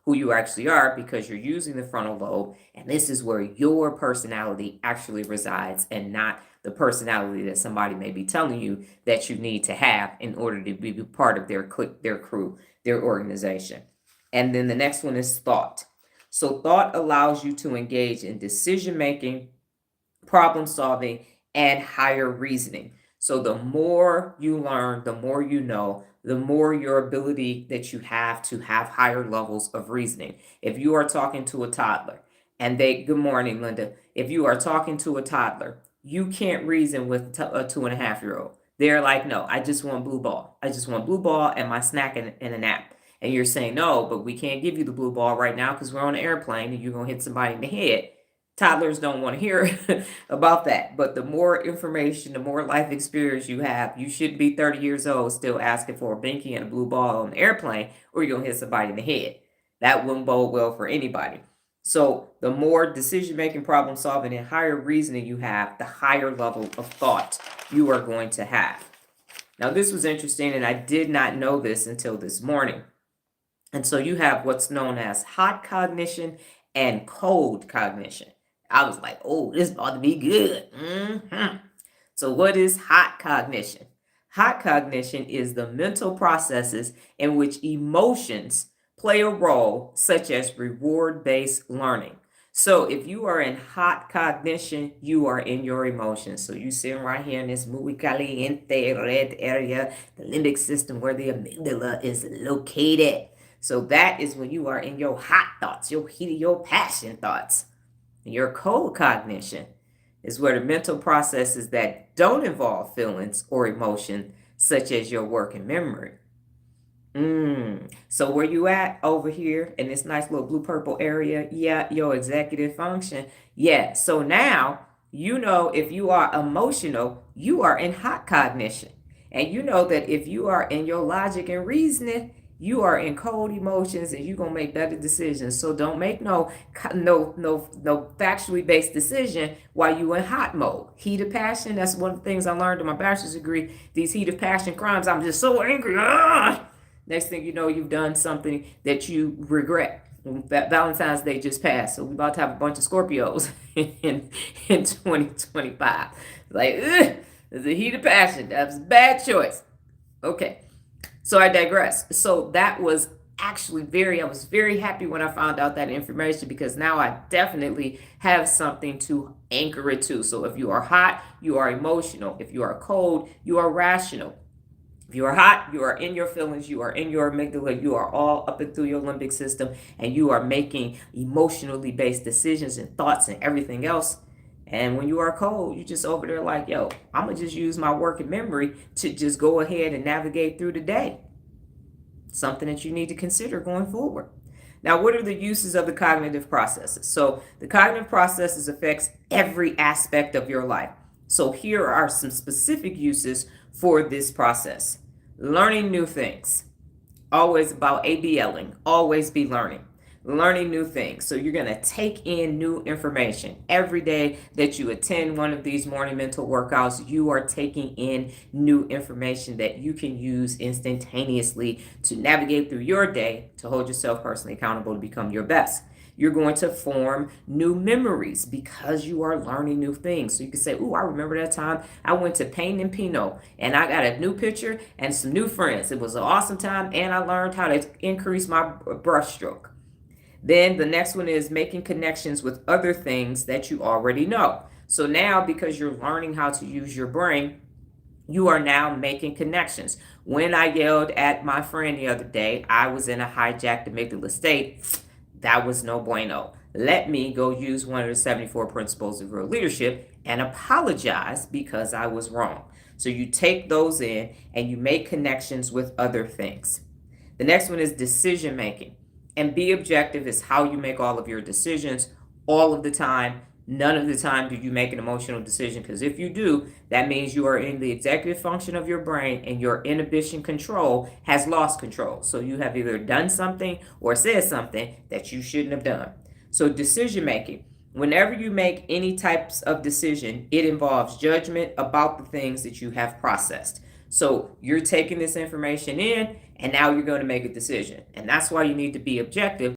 who you actually are because you're using the frontal lobe. And this is where your personality actually resides and not the personality that somebody may be telling you that you need to have in order to be part of their clique, their crew, their organization. And then the next one is thought. So thought allows you to engage in decision making, problem solving, and higher reasoning. So the more you learn, the more you know, the more your ability that you have to have higher levels of reasoning. If you are talking to a toddler and good morning, Linda. If you are talking to a toddler, you can't reason with a 2.5-year-old. They're like, no, I just want blue ball. I just want blue ball and my snack and a nap. And you're saying, no, but we can't give you the blue ball right now because we're on an airplane and you're going to hit somebody in the head. Toddlers don't want to hear about that. But the more information, the more life experience you have, you shouldn't be 30 years old still asking for a binky and a blue ball on the airplane or you're going to hit somebody in the head. That wouldn't bode well for anybody. So the more decision-making, problem-solving, and higher reasoning you have, the higher level of thought you are going to have. Now, this was interesting, and I did not know this until this morning. And so you have what's known as hot cognition and cold cognition. I was like, oh, this is about to be good. So what is hot cognition? Hot cognition is the mental processes in which emotions play a role, such as reward-based learning. So if you are in hot cognition, you are in your emotions. So you sitting right here in this muy caliente red area, the limbic system where the amygdala is located. So that is when you are in your hot thoughts, your heat, your passion thoughts. Your cold cognition is where the mental processes that don't involve feelings or emotion, such as your working memory. So where you at over here in this nice little blue purple area? Yeah, your executive function. Yeah. So now you know if you are emotional, you are in hot cognition. And you know that if you are in your logic and reasoning, you are in cold emotions and you're gonna make better decisions. So don't make no factually based decision while you in hot mode. Heat of passion, that's one of the things I learned in my bachelor's degree. These heat of passion crimes, I'm just so angry. Next thing you know, you've done something that you regret. Valentine's Day just passed, so we're about to have a bunch of Scorpios in 2025. Like, there's a heat of passion. That's a bad choice. Okay. So I digress. So that was actually I was very happy when I found out that information because now I definitely have something to anchor it to. So if you are hot, you are emotional. If you are cold, you are rational. If you are hot, you are in your feelings, you are in your amygdala, you are all up and through your limbic system, and you are making emotionally based decisions and thoughts and everything else. And when you are cold, you just over there like, yo, I'm going to just use my working memory to just go ahead and navigate through the day. Something that you need to consider going forward. Now, what are the uses of the cognitive processes? So the cognitive processes affects every aspect of your life. So here are some specific uses for this process. Learning new things. Always about ABLing. Always be learning. Learning new things. So you're going to take in new information. Every day that you attend one of these morning mental workouts, you are taking in new information that you can use instantaneously to navigate through your day, to hold yourself personally accountable to become your best. You're going to form new memories because you are learning new things. So you can say, ooh, I remember that time I went to Pain and Pinot and I got a new picture and some new friends. It was an awesome time and I learned how to increase my brush stroke. Then the next one is making connections with other things that you already know. So now, because you're learning how to use your brain, you are now making connections. When I yelled at my friend the other day, I was in a hijacked amygdala state. That was no bueno. Let me go use one of the 74 principles of real leadership and apologize because I was wrong. So you take those in and you make connections with other things. The next one is decision making. And be objective is how you make all of your decisions all of the time. None of the time do you make an emotional decision, because if you do, that means you are in the executive function of your brain and your inhibition control has lost control. So you have either done something or said something that you shouldn't have done. So decision making. Whenever you make any types of decision, it involves judgment about the things that you have processed. So you're taking this information in and now you're going to make a decision. And that's why you need to be objective